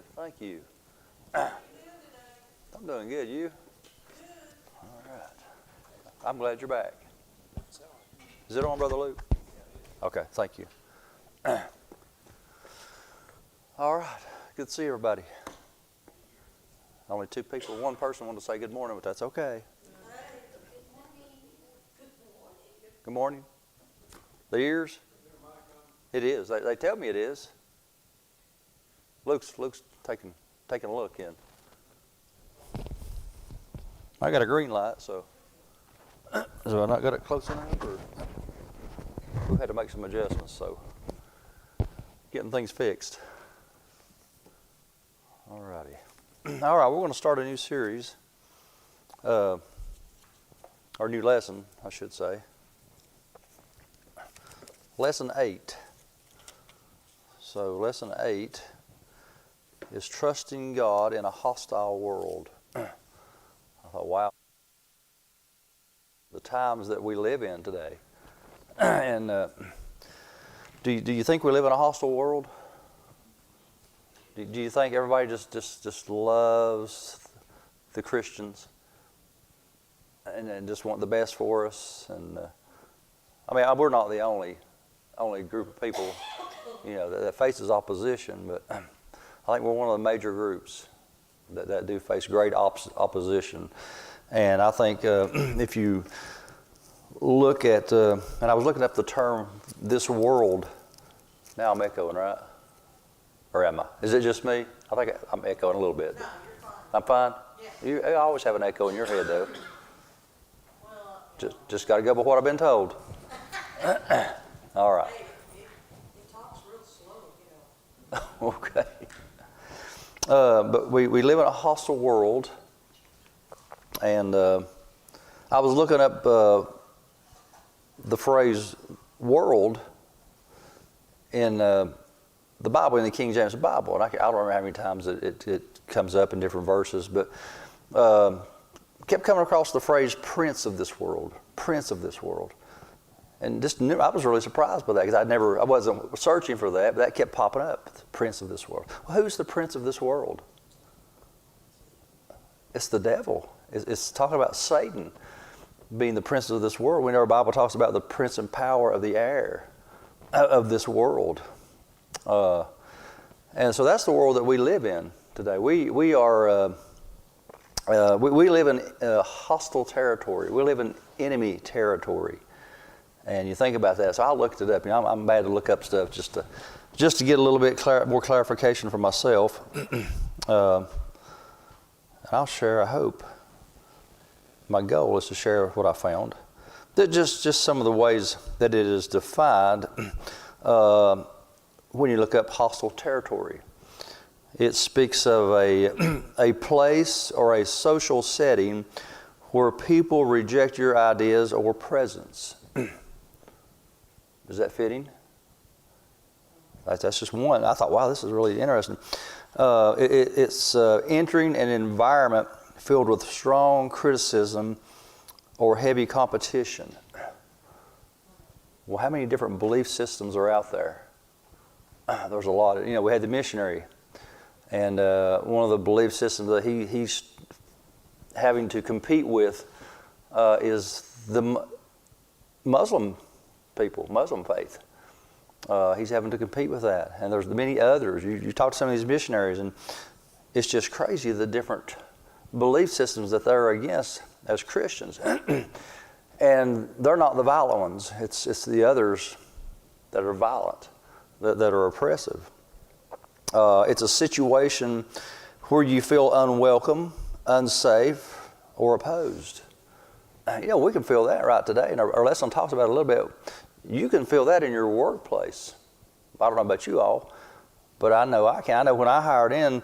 good. Thank you. I'm doing good. You? All right. I'm glad you're back. Is it on, Brother Luke? Okay, thank you. All right. Good to see everybody. Only two people. One person wanted to say good morning, but that's okay. Good morning. The ears? It is. They tell me it is. Luke's taking a look in. I got a green light, so I not got it close enough, or we've had to make some adjustments, so getting things fixed. All righty. All right, we're going to start a new series, or new lesson, I should say. Lesson 8. So lesson 8 is trusting God in a hostile world. I thought, wow, the times that we live in today. And do you think we live in a hostile world? Do you think everybody just loves the Christians and just want the best for us? And I mean, we're not the only group of people, that faces opposition, but I think we're one of the major groups that do face great opposition. And I think if you look at, and I was looking up the term, this world. Now I'm echoing, right? Or am I? Is it just me? I think I'm echoing a little bit. No, you're fine. I'm fine? Yeah. You always have an echo in your head, though. Well, just got to go by what I've been told. All right. Hey, it talks real slow, Okay. But we live in a hostile world, and I was looking up the phrase "world" in the Bible, in the King James Bible, and I don't remember how many times it comes up in different verses, but kept coming across the phrase "prince of this world," "prince of this world." And I was really surprised by that, because I wasn't searching for that, but that kept popping up, the prince of this world. Well, who's the prince of this world? It's the devil. It's talking about Satan being the prince of this world. We know our Bible talks about the prince and power of the air, of this world. And so that's the world that we live in today. We live in hostile territory. We live in enemy territory. And you think about that. So I looked it up. I'm bad to look up stuff just to get a little bit more clarification for myself. And I'll share. I hope. My goal is to share what I found. That just some of the ways that it is defined when you look up hostile territory. It speaks of a place or a social setting where people reject your ideas or presence. Is that fitting? That's just one. I thought, wow, this is really interesting. It's entering an environment filled with strong criticism or heavy competition. Well, how many different belief systems are out there? There's a lot. We had the missionary, and one of the belief systems that he's having to compete with is the Muslim people, Muslim faith. He's having to compete with that. And there's many others. You talk to some of these missionaries, and it's just crazy the different belief systems that they're against as Christians. And they're not the violent ones. It's the others that are violent, that are oppressive. It's a situation where you feel unwelcome, unsafe, or opposed. We can feel that right today, and our lesson talks about it a little bit. You can feel that in your workplace. I don't know about you all, but I know I can. I know when I hired in,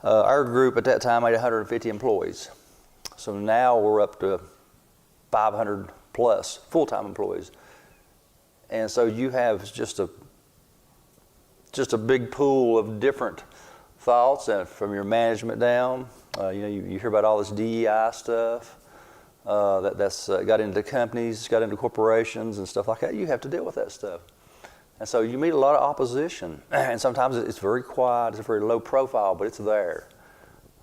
our group at that time had 150 employees. So now we're up to 500 plus full-time employees. And so you have just a big pool of different thoughts, and from your management down. You hear about all this DEI stuff. That's got into companies, got into corporations and stuff like that. You have to deal with that stuff. And so you meet a lot of opposition, and sometimes it's very quiet, it's very low profile, but it's there.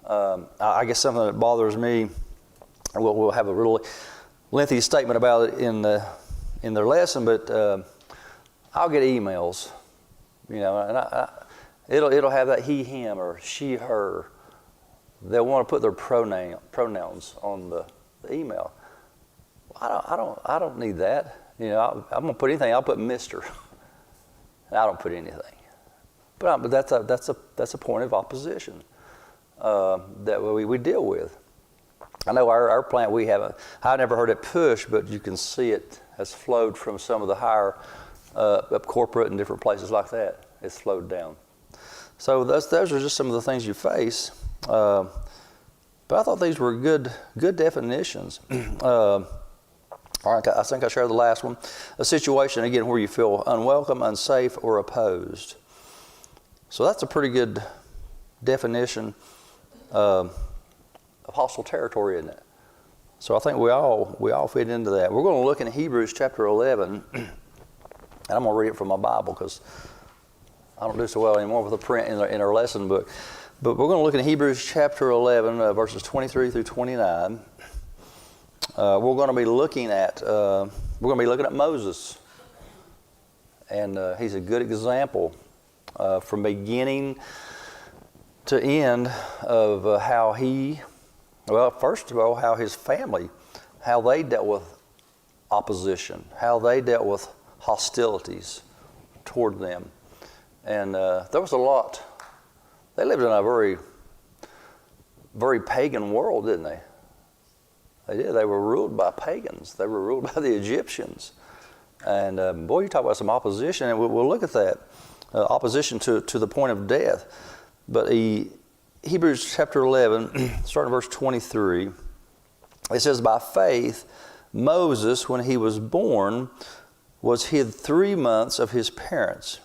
I guess something that bothers me, we'll have a really lengthy statement about it in their lesson, but I'll get emails, and it'll have that he, him, or she, her. They'll want to put their pronouns on the email. I don't need that. I'm gonna put anything. I'll put Mr. I don't put anything. But that's a point of opposition that we deal with. I know our plant, I never heard it push, but you can see it has flowed from some of the higher up corporate and different places like that. It's flowed down. So those are just some of the things you face. But I thought these were good definitions. All right, I think I shared the last one. A situation, again, where you feel unwelcome, unsafe, or opposed. So that's a pretty good definition of hostile territory, isn't it? So I think we all fit into that. We're going to look in Hebrews chapter 11, and I'm going to read it from my Bible because I don't do so well anymore with the print in our lesson book. But we're going to look in Hebrews chapter 11, verses 23 through 29. We're going to be looking at Moses, and he's a good example from beginning to end of how first of all, how his family, how they dealt with opposition, how they dealt with hostilities toward them, and there was a lot. They lived in a very, very pagan world, didn't they? They did. They were ruled by pagans. They were ruled by the Egyptians. And boy, you talk about some opposition, and we'll look at that. Opposition to the point of death. But Hebrews chapter 11, starting verse 23, it says, by faith, Moses, when he was born, was hid 3 months of his parents,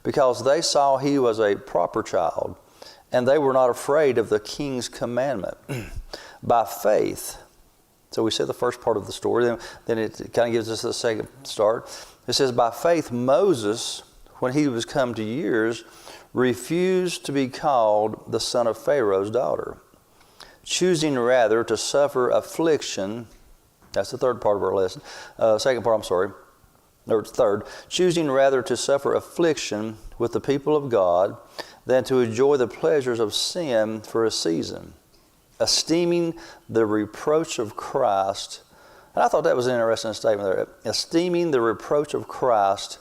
because they saw he was a proper child, and they were not afraid of the king's commandment. By faith. So we said the first part of the story, then it kind of gives us the second start. It says, by faith Moses, when he was come to years, refused to be called the son of Pharaoh's daughter, choosing rather to suffer affliction. That's the third part of our lesson. Third, choosing rather to suffer affliction with the people of God than to enjoy the pleasures of sin for a season, esteeming the reproach of Christ. And I thought that was an interesting statement there. Esteeming the reproach of Christ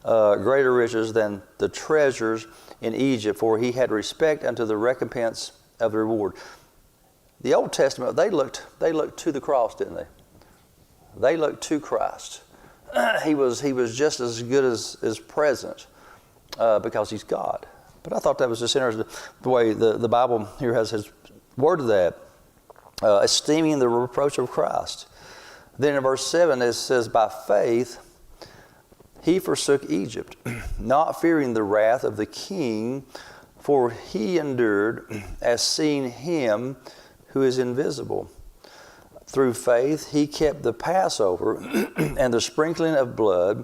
greater riches than the treasures in Egypt, for he had respect unto the recompense of the reward. The Old Testament, they looked to the cross, didn't they? They looked to Christ. He was just as good as present because he's God. But I thought that was just interesting, the way the Bible here has worded that, esteeming the reproach of Christ. Then in verse 7 it says, by faith he forsook Egypt, not fearing the wrath of the king, for he endured as seeing him who is invisible. Through faith he kept the Passover and the sprinkling of blood,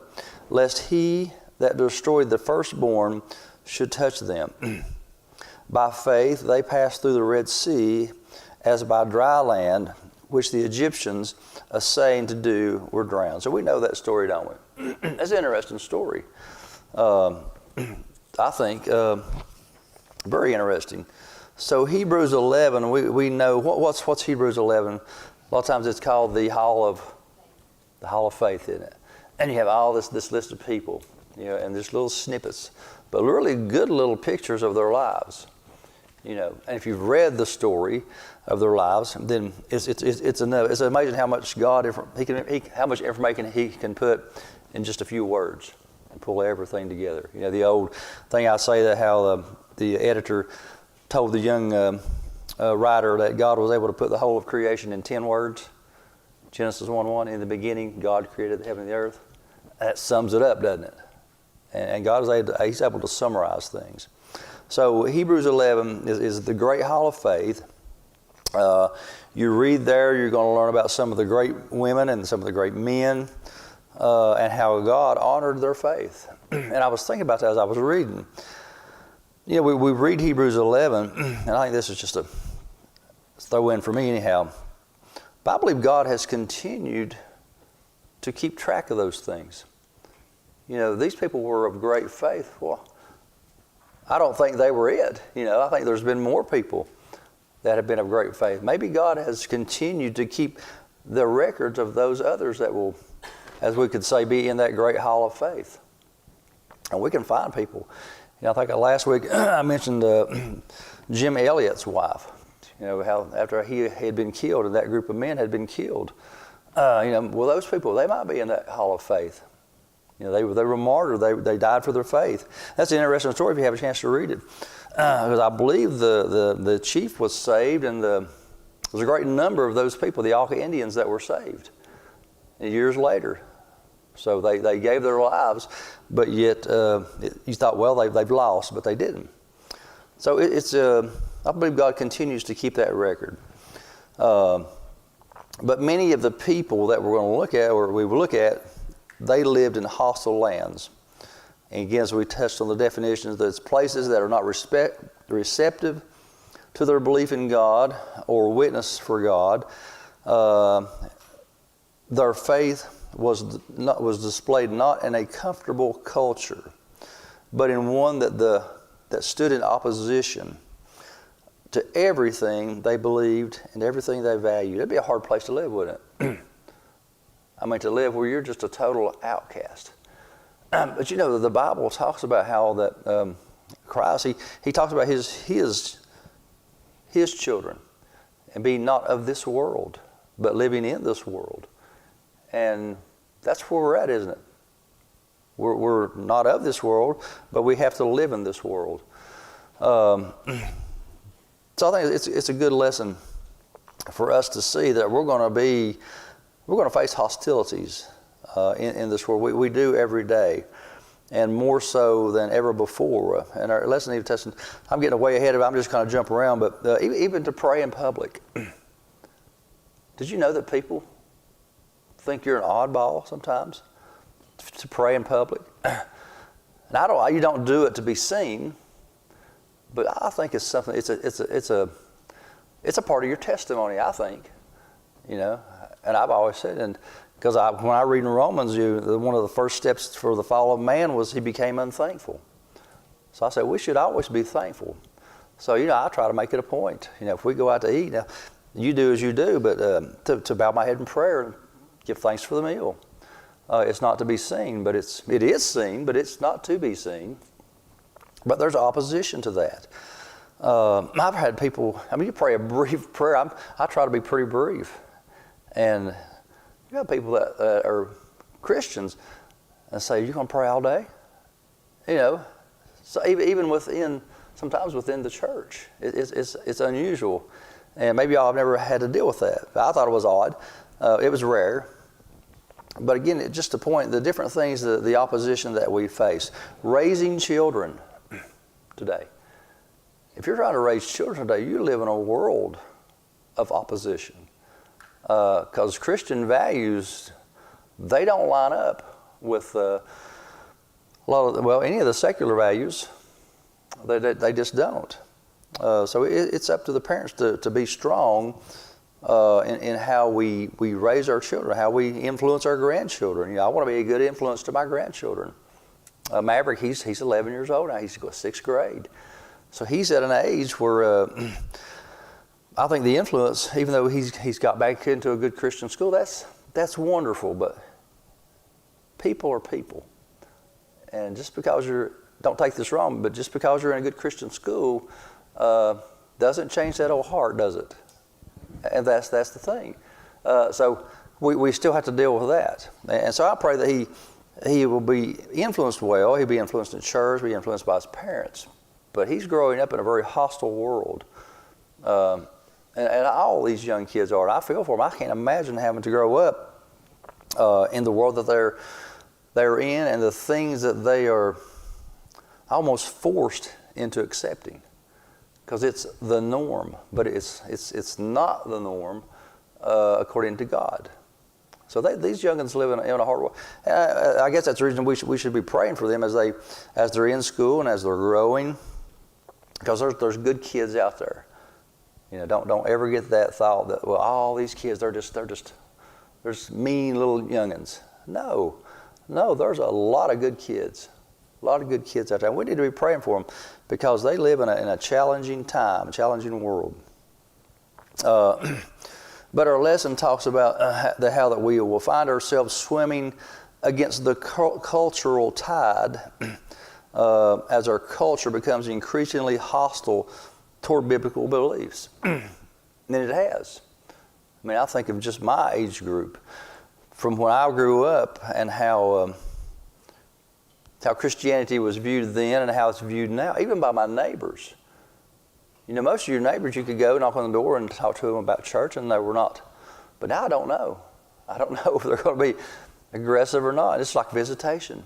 lest he that destroyed the firstborn should touch them. By faith they passed through the Red Sea as by dry land, which the Egyptians, essaying to do, were drowned. So we know that story, don't we? That's an interesting story. I think very interesting. So Hebrews 11, we know what's Hebrews 11. A lot of times it's called the Hall of Faith, isn't it? And you have all this list of people, and there's little snippets, but really good little pictures of their lives. And if you've read the story of their lives, then it's enough. It's amazing how much how much information he can put in just a few words and pull everything together. The old thing I say, that how the editor told the young writer that God was able to put the whole of creation in 10 words. Genesis 1:1, in the beginning, God created the heaven and the earth. That sums it up, doesn't it? And God he's able to summarize things. So Hebrews 11 is the great hall of faith. You read there, you're going to learn about some of the great women and some of the great men and how God honored their faith. And I was thinking about that as I was reading. You know, we read Hebrews 11, and I think this is just a throw in for me anyhow. But I believe God has continued to keep track of those things. You know, these people were of great faith. Well, I don't think they were it. You know, I think there's been more people that have been of great faith. Maybe God has continued to keep the records of those others that will, as we could say, be in that great hall of faith. And we can find people. You know, I think last week I mentioned Jim Elliott's wife. You know, how after he had been killed and that group of men had been killed, you know, well, those people, they might be in that hall of faith. You know, they were martyred. They died for their faith. That's an interesting story if you have a chance to read it. Because I believe the chief was saved, and there was a great number of those people, the Auca Indians, that were saved years later. So they gave their lives, but yet you thought, well, they've lost, but they didn't. So I believe God continues to keep that record. But many of the people that we're going to look at, or we will look at, they lived in hostile lands. And again, as we touched on the definitions, there's places that are not receptive to their belief in God or witness for God. Their faith was displayed not in a comfortable culture, but in one that stood in opposition to everything they believed and everything they valued. It'd be a hard place to live, wouldn't it? I mean, to live where you're just a total outcast. But you know, the Bible talks about how that Christ, he talks about his children and being not of this world, but living in this world. And that's where we're at, isn't it? We're not of this world, but we have to live in this world. So I think it's a good lesson for us to see that we're going to face hostilities in this world. We do every day, and more so than ever before. And our lesson even testing, I'm getting way ahead of it. I'm just kind of jump around, but even to pray in public. Did you know that people think you're an oddball sometimes to pray in public? And you don't do it to be seen, but I think it's something. It's a part of your testimony, I think. You know, and I've always said, and because when I read in Romans, one of the first steps for the fall of man was he became unthankful. So I said we should always be thankful. So you know, I try to make it a point. You know, if we go out to eat, now you do as you do, but to bow my head in prayer and give thanks for the meal. It's not to be seen, but it is seen, but it's not to be seen. But there's opposition to that. I've had people. I mean, you pray a brief prayer. I try to be pretty brief. And you have people that are Christians and say, "You're going to pray all day?" You know, so even sometimes within the church, it's unusual, and maybe y'all have never had to deal with that. I thought it was odd. It was rare, but again, just to point the different things, the opposition that we face, raising children today. If you're trying to raise children today, you live in a world of opposition. Because Christian values, they don't line up with any of the secular values. They just don't. So it's up to the parents to be strong in how we raise our children, how we influence our grandchildren. You know, I want to be a good influence to my grandchildren. Maverick, he's 11 years old now. He's going to 6th grade. So he's at an age where I think the influence, even though he's got back into a good Christian school, that's wonderful. But people are people, and just because don't take this wrong, but just because you're in a good Christian school doesn't change that old heart, does it? And that's the thing. So we still have to deal with that. And so I pray that he will be influenced well. He'll be influenced in church, be influenced by his parents. But he's growing up in a very hostile world. And all these young kids are. And I feel for them. I can't imagine having to grow up in the world that they're in and the things that they are almost forced into accepting. Because it's the norm, but it's not the norm according to God. So these youngins live in a hard world. I guess that's the reason we should be praying for them as they're in school and as they're growing, because there's good kids out there. Don't ever get that thought that, well, all these kids they're just mean little youngins. No, there's a lot of good kids. A lot of good kids out there. We need to be praying for them because they live in a challenging time, a challenging world. But our lesson talks about how that we will find ourselves swimming against the cultural tide as our culture becomes increasingly hostile toward biblical beliefs. And it has. I mean, I think of just my age group, from when I grew up and how Christianity was viewed then and how it's viewed now, even by my neighbors. Most of your neighbors, you could go knock on the door and talk to them about church, and they were not. But now I don't know. I don't know if they're going to be aggressive or not. It's like visitation.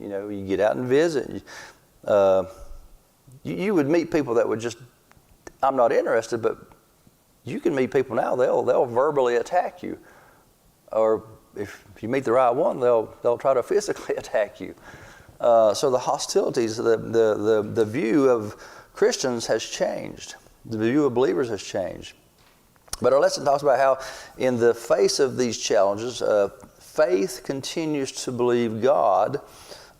You get out and visit. You would meet people that would just, I'm not interested, but you can meet people now, they'll verbally attack you. Or if you meet the right one, they'll try to physically attack you. So the hostilities, the view of Christians has changed. The view of believers has changed. But our lesson talks about how in the face of these challenges, faith continues to believe God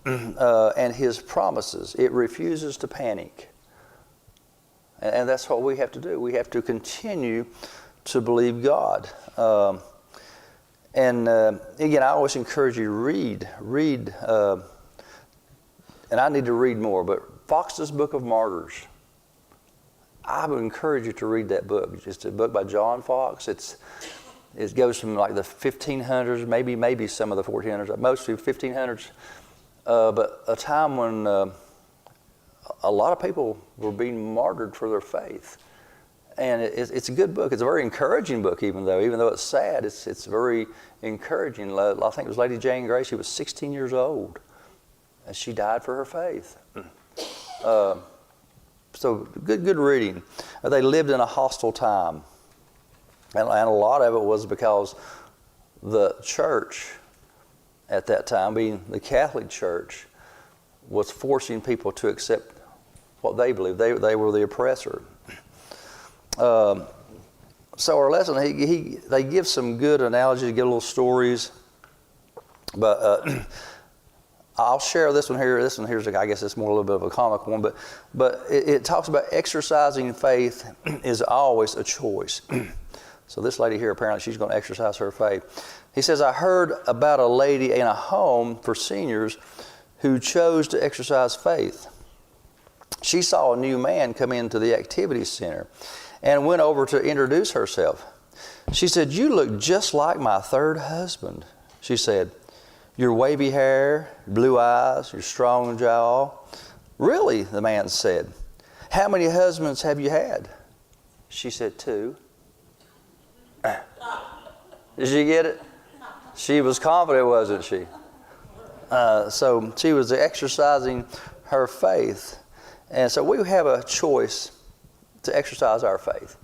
and His promises. It refuses to panic. And that's what we have to do. We have to continue to believe God. Again, I always encourage you to read, and I need to read more, but Fox's Book of Martyrs. I would encourage you to read that book. It's a book by John Fox. It goes from like the 1500s, maybe some of the 1400s, mostly 1500s, but a time when a lot of people were being martyred for their faith. And it's a good book. It's a very encouraging book, even though it's sad, it's very encouraging. I think it was Lady Jane Grey. She was 16 years old, and she died for her faith. So good reading. They lived in a hostile time, and a lot of it was because the church at that time, being the Catholic Church, was forcing people to accept what they believed. They were the oppressor. So our lesson, they give some good analogies, give little stories, but I'll share this one here. This one here's, I guess it's more a little bit of a comic one, but it talks about exercising faith is always a choice. So this lady here, apparently she's going to exercise her faith. He says, I heard about a lady in a home for seniors who chose to exercise faith. She saw a new man come into the activity center and went over to introduce herself. She said, you look just like my third husband, she said. Your wavy hair, blue eyes, your strong jaw. Really, the man said. How many husbands have you had? She said, 2. Did you get it? She was confident, wasn't she? So she was exercising her faith. And so we have a choice to exercise our faith.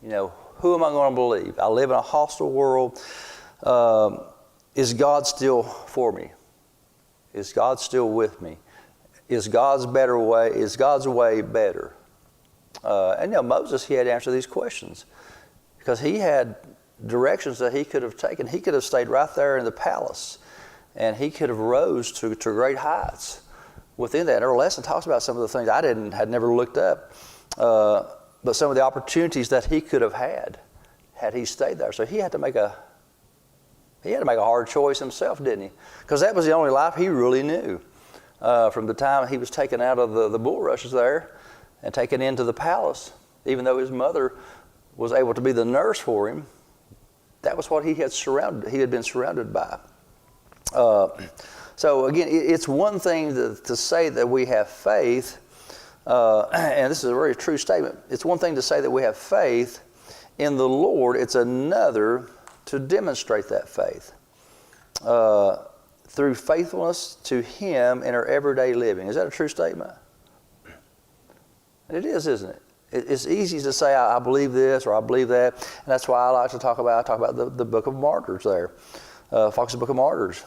Who am I going to believe? I live in a hostile world. Is God still for me? Is God still with me? Is God's way better? And Moses, he had to answer these questions because he had directions that he could have taken. He could have stayed right there in the palace, and he could have rose to great heights. Within that, our lesson talks about some of the things I had never looked up, but some of the opportunities that he could have had he stayed there. So he had to make a hard choice himself, didn't he? Because that was the only life he really knew. From the time he was taken out of the bulrushes there and taken into the palace, even though his mother was able to be the nurse for him, that was what he had been surrounded by. So again, it's one thing to say that we have faith, and this is a very true statement. It's one thing to say that we have faith in the Lord. It's another to demonstrate that faith through faithfulness to Him in our everyday living. Is that a true statement? It is, isn't it? It's easy to say, I believe this or I believe that. And that's why I like to talk about the Book of Martyrs there, Fox's Book of Martyrs.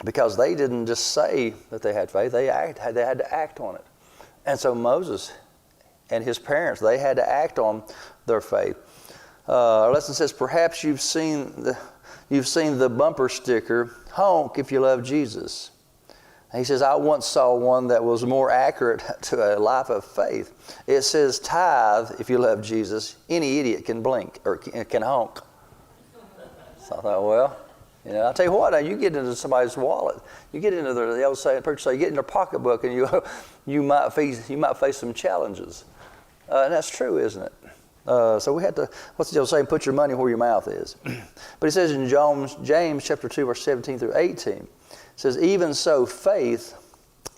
Because they didn't just say that they had faith, they had to act on it. And so Moses and his parents, they had to act on their faith. Our lesson says, perhaps you've seen the bumper sticker, honk if you love Jesus. And he says, I once saw one that was more accurate to a life of faith. It says, tithe if you love Jesus. Any idiot can blink or can honk. So I thought, well, I'll tell you what, now you get into somebody's wallet, you get into the old saying, preacher say, you get in their pocketbook and you might face some challenges. And that's true, isn't it? So we have to, what's the old saying, put your money where your mouth is. But he says in James chapter 2, verse 17 through 18, it says, even so faith,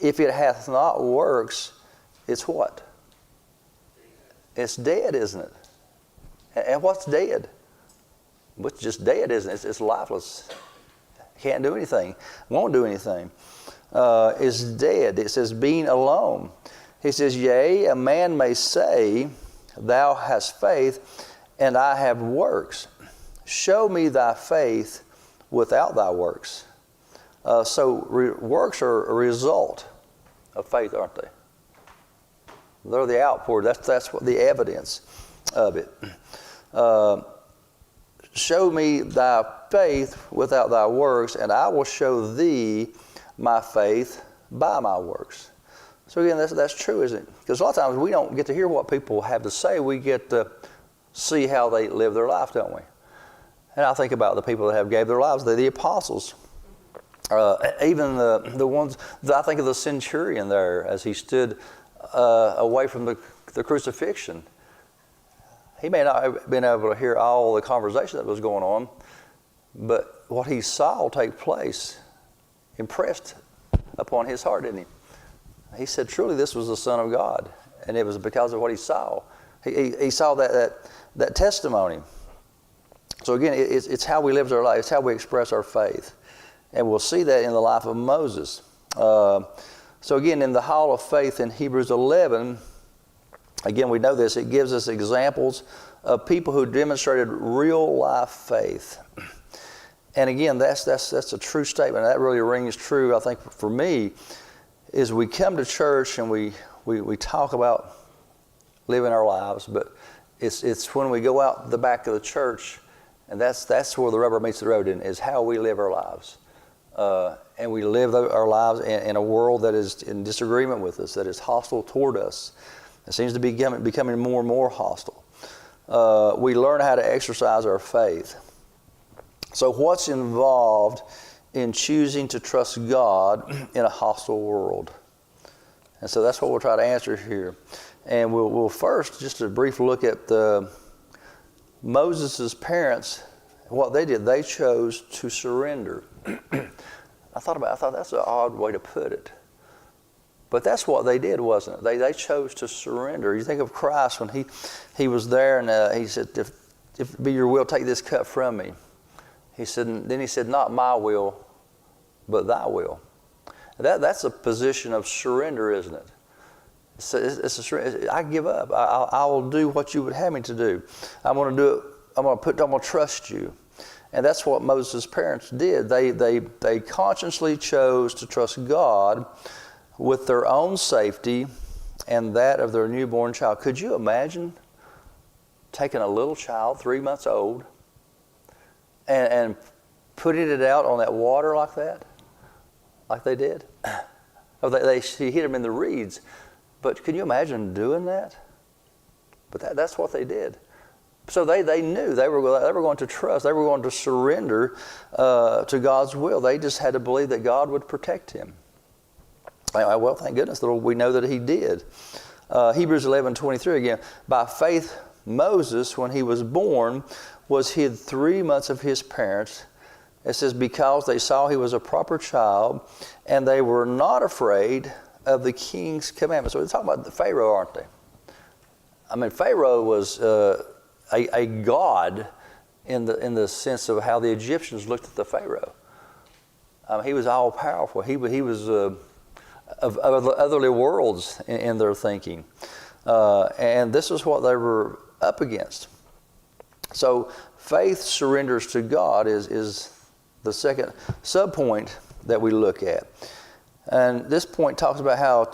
if it hath not works, it's what? It's dead, isn't it? And what's dead? It's just dead, isn't it? It's lifeless. Can't do anything. Won't do anything. It's dead. It says being alone. He says, yea, a man may say, thou hast faith, and I have works. Show me thy faith without thy works. So works are a result of faith, aren't they? They're the outpour. That's what the evidence of it. Show me thy faith without thy works, and I will show thee my faith by my works. So again, that's true, isn't it? Because a lot of times we don't get to hear what people have to say. We get to see how they live their life, don't we? And I think about the people that have gave their lives. They're the apostles. Even the ones, I think of the centurion there as he stood away from the crucifixion. He may not have been able to hear all the conversation that was going on, but what he saw take place impressed upon his heart, didn't he? He said, truly, this was the Son of God. And it was because of what he saw. He saw that testimony. So again, it's how we live our life. It's how we express our faith. And we'll see that in the life of Moses. So again, in the Hall of Faith in Hebrews 11, again, we know this. It gives us examples of people who demonstrated real life faith. And again, that's a true statement. That really rings true, I think, for me, is we come to church and we talk about living our lives, but it's when we go out the back of the church, and that's where the rubber meets the road, is how we live our lives. And we live our lives in a world that is in disagreement with us, that is hostile toward us. It seems to be becoming more and more hostile. We learn how to exercise our faith. So what's involved in choosing to trust God in a hostile world? And so that's what we'll try to answer here. And we'll first, just a brief look at Moses' parents. What they did, they chose to surrender. I thought that's an odd way to put it. But that's what they did, wasn't it? They chose to surrender. You think of Christ when he was there and he said, if it be your will, take this cup from me. He said, not my will, but thy will. That's a position of surrender, isn't it? It's a surrender. I give up. I will do what you would have me to do. I'm going to do it. I'm going to trust you. And that's what Moses' parents did. They consciously chose to trust God with their own safety and that of their newborn child. Could you imagine taking a little child, 3 months old, and putting it out on that water like that? Like they did? He hit him in the reeds. But can you imagine doing that? But that's what they did. So they knew they were going to trust. They were going to surrender to God's will. They just had to believe that God would protect him. Well, thank goodness we know that he did. Hebrews 11:23 again. By faith, Moses, when he was born, was hid 3 months of his parents. It says, because they saw he was a proper child, and they were not afraid of the king's commandments. So they're talking about the Pharaoh, aren't they? I mean, Pharaoh was a god in the sense of how the Egyptians looked at the Pharaoh. He was all powerful. He was of otherly worlds in their thinking. And this is what they were up against. So faith surrenders to God is the second subpoint that we look at. And this point talks about how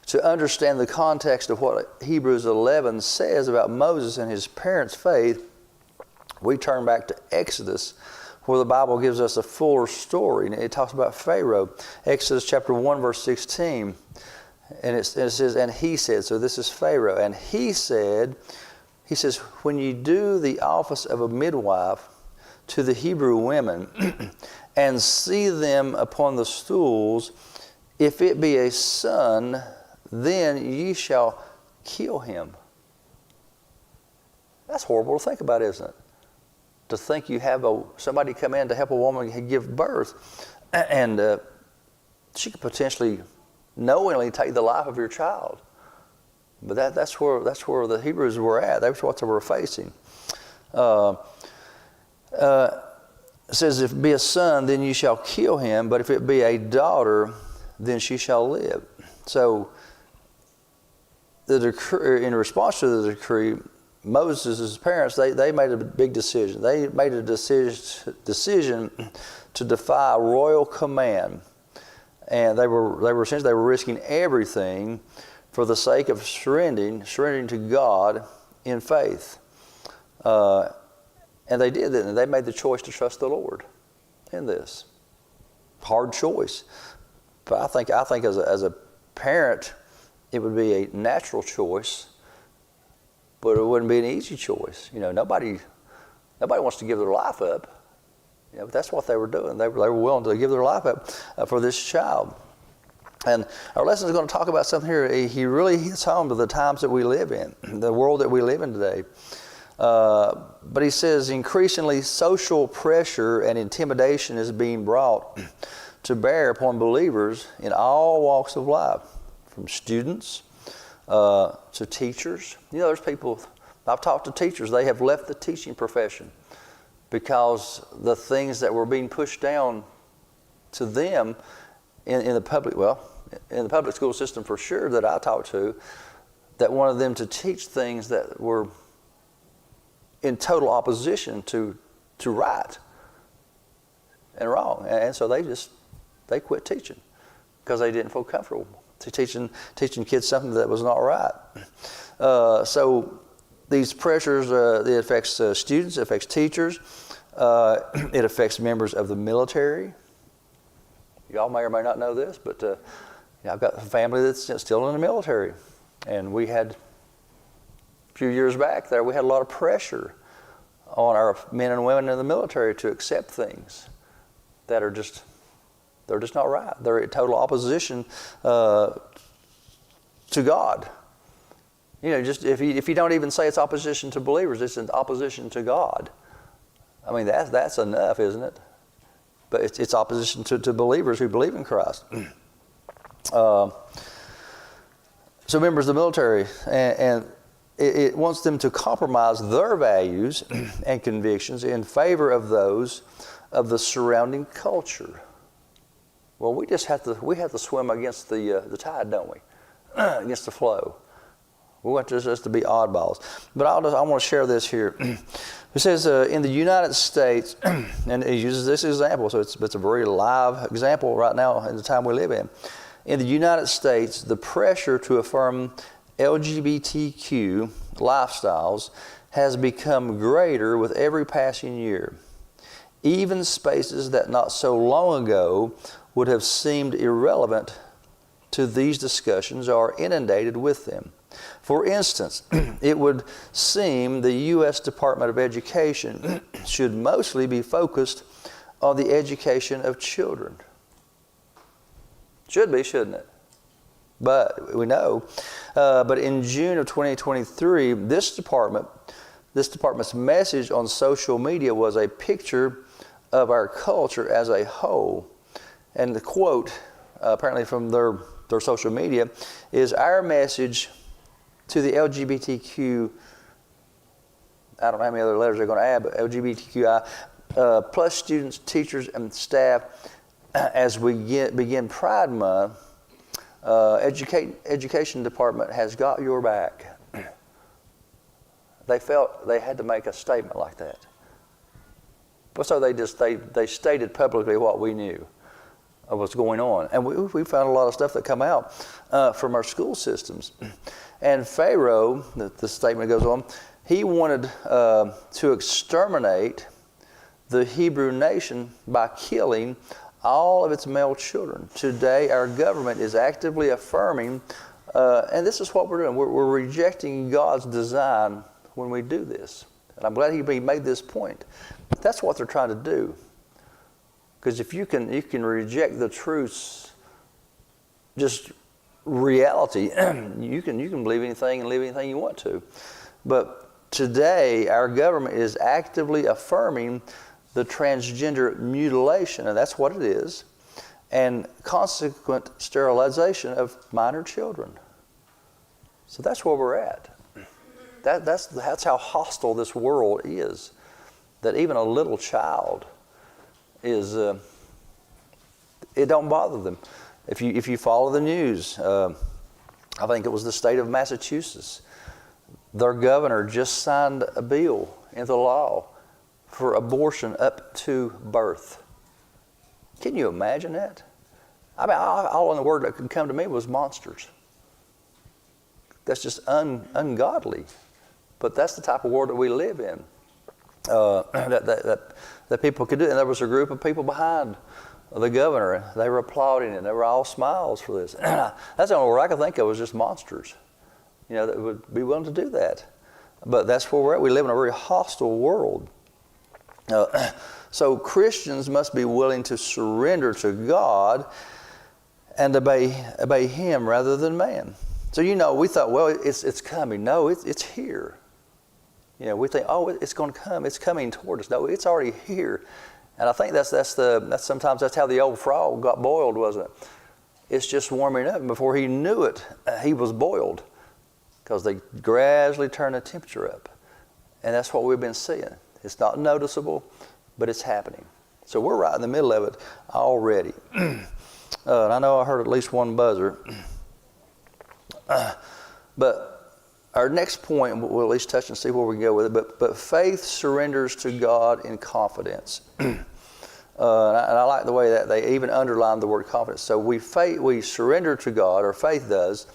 to understand the context of what Hebrews 11 says about Moses and his parents' faith. We turn back to Exodus, where the Bible gives us a fuller story. And it talks about Pharaoh. Exodus chapter 1, verse 16. And it says, and he said, so this is Pharaoh, and he says, when you do the office of a midwife to the Hebrew women and see them upon the stools, if it be a son, then ye shall kill him. That's horrible to think about, isn't it? To think you have somebody come in to help a woman give birth, and she could potentially knowingly take the life of your child. But that's where the Hebrews were at. That's what they were facing. It says, if it be a son, then you shall kill him, but if it be a daughter, then she shall live. So, the decree, in response to the decree, Moses' parents, they made a big decision. They made a decision to defy royal command. And they were essentially risking everything for the sake of surrendering to God in faith. And they did that, and they made the choice to trust the Lord in this. Hard choice. But I think as a parent, it would be a natural choice, but it wouldn't be an easy choice. Nobody wants to give their life up. But that's what they were doing. They were willing to give their life up for this child. And our lesson is going to talk about something here. He really hits home to the times that we live in, the world that we live in today. But he says increasingly social pressure and intimidation is being brought to bear upon believers in all walks of life, from students to teachers. There's people, I've talked to teachers, they have left the teaching profession because the things that were being pushed down to them in the public school system for sure that I talked to, that wanted them to teach things that were in total opposition to right and wrong. And so they quit teaching because they didn't feel comfortable teaching kids something that was not right. So these pressures, it affects students, it affects teachers, it affects members of the military. Y'all may or may not know this, but I've got a family that's still in the military. And we had, a few years back there, we had a lot of pressure on our men and women in the military to accept things that are they're just not right. They're in total opposition to God. Just if you don't even say it's opposition to believers, it's an opposition to God. I mean, that's enough, isn't it? But it's opposition to believers who believe in Christ. So members of the military, and it wants them to compromise their values and convictions in favor of those of the surrounding culture. Well, we have to swim against the tide, don't we? Against the flow. We want just to be oddballs. But I want to share this here. It says in the United States, and it uses this example, so it's a very live example right now in the time we live in. In the United States, the pressure to affirm LGBTQ lifestyles has become greater with every passing year. Even spaces that not so long ago would have seemed irrelevant to these discussions are inundated with them. For instance, it would seem the U.S. Department of Education should mostly be focused on the education of children. Should be, shouldn't it? But we know. But in June of 2023, this department's message on social media was a picture of our culture as a whole. And the quote, apparently from their social media, is our message to the LGBTQ, I don't know how many other letters they're going to add, but LGBTQI, plus students, teachers, and staff, as we begin Pride Month, Education department has got your back. They felt they had to make a statement like that. But so they stated publicly what we knew of what's going on. And we found a lot of stuff that come out from our school systems. And Pharaoh, the statement goes on, he wanted to exterminate the Hebrew nation by killing all of its male children. Today, our government is actively affirming, and this is what we're doing. We're rejecting God's design when we do this. And I'm glad he made this point. That's what they're trying to do. Because if you can reject the truths, just reality, you can believe anything and live anything you want to. But today, our government is actively affirming the transgender mutilation, and that's what it is, and consequent sterilization of minor children. So that's where we're at. That's how hostile this world is. That even a little child is, it don't bother them. If you follow the news, I think it was the state of Massachusetts, their governor just signed a bill into law for abortion up to birth. Can you imagine that? I mean, all in the word that could come to me was monsters. That's just ungodly. But that's the type of world that we live in. That people could do. And there was a group of people behind the governor. They were applauding and they were all smiles for this. That's the only word I could think of was just monsters. You know, that would be willing to do that. But that's where we're at. We live in a very hostile world. So Christians must be willing to surrender to God and obey Him rather than man. So we thought, well, it's coming. No, it's here. We think, oh, it's going to come. It's coming toward us. No, it's already here. And I think that's sometimes that's how the old frog got boiled, wasn't it? It's just warming up. And before he knew it, he was boiled because they gradually turn the temperature up. And that's what we've been seeing. It's not noticeable, but it's happening. So we're right in the middle of it already. And I know I heard at least one buzzer. But our next point, we'll at least touch and see where we can go with it. But faith surrenders to God in confidence. And I like the way that they even underline the word confidence. So we surrender to God, or faith does,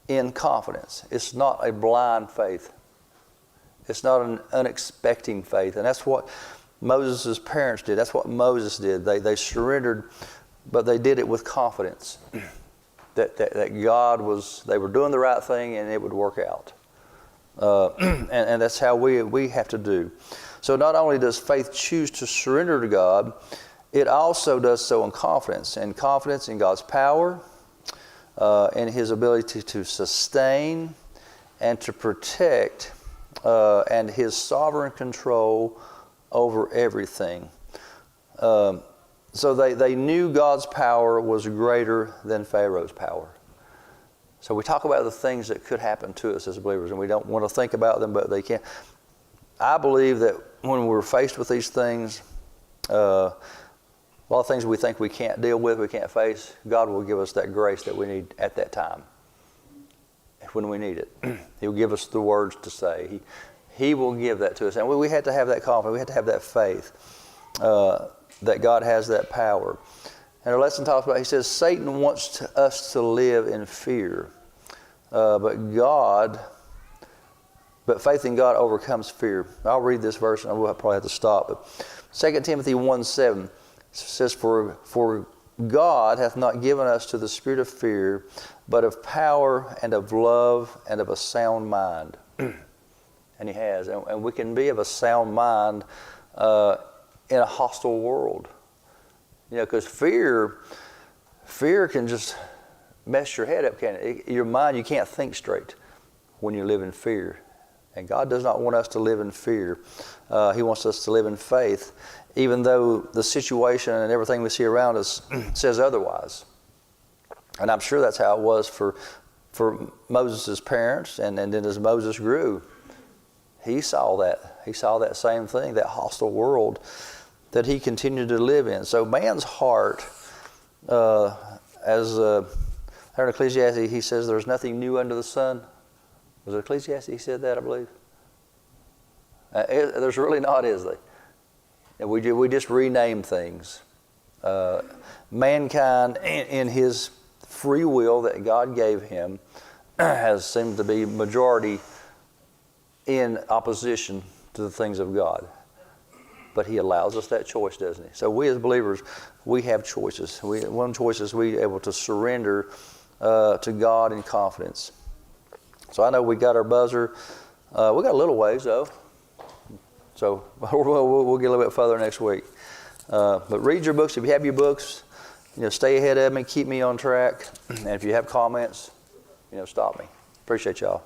in confidence. It's not a blind faith. It's not an unexpecting faith. And that's what Moses' parents did. That's what Moses did. They surrendered, but they did it with confidence. That God they were doing the right thing and it would work out. And that's how we have to do. So not only does faith choose to surrender to God, it also does so in confidence. And confidence in God's power, in His ability to sustain and to protect, and His sovereign control over everything. So they knew God's power was greater than Pharaoh's power. So we talk about the things that could happen to us as believers, and we don't want to think about them, but they can. I believe that when we're faced with these things, a lot of things we think we can't deal with, we can't face, God will give us that grace that we need at that time, when we need it. He'll give us the words to say. He will give that to us. And we had to have that confidence. We had to have that faith that God has that power. And our lesson talks about, he says, Satan wants us to live in fear. But faith in God overcomes fear. I'll read this verse and we'll probably have to stop. But 2 Timothy 1:7 says, For God hath not given us to the spirit of fear, but of power and of love and of a sound mind. And He has. And we can be of a sound mind in a hostile world. Because fear can just mess your head up, can't it? Your mind, you can't think straight when you live in fear. And God does not want us to live in fear. He wants us to live in faith, even though the situation and everything we see around us says otherwise. And I'm sure that's how it was for Moses' parents. And then as Moses grew, he saw that. He saw that same thing, that hostile world that he continued to live in. So man's heart, as There in Ecclesiastes, he says there's nothing new under the sun. Was it Ecclesiastes he said that, I believe? There's really not, is there? And we just rename things. Mankind, in his free will that God gave him, has seemed to be majority in opposition to the things of God. But he allows us that choice, doesn't he? So we as believers, we have choices. One choice is we able to surrender to God in confidence. So I know we got our buzzer. We got a little ways, though. So we'll get a little bit further next week. But read your books. If you have your books, stay ahead of me. Keep me on track. And if you have comments, stop me. Appreciate y'all.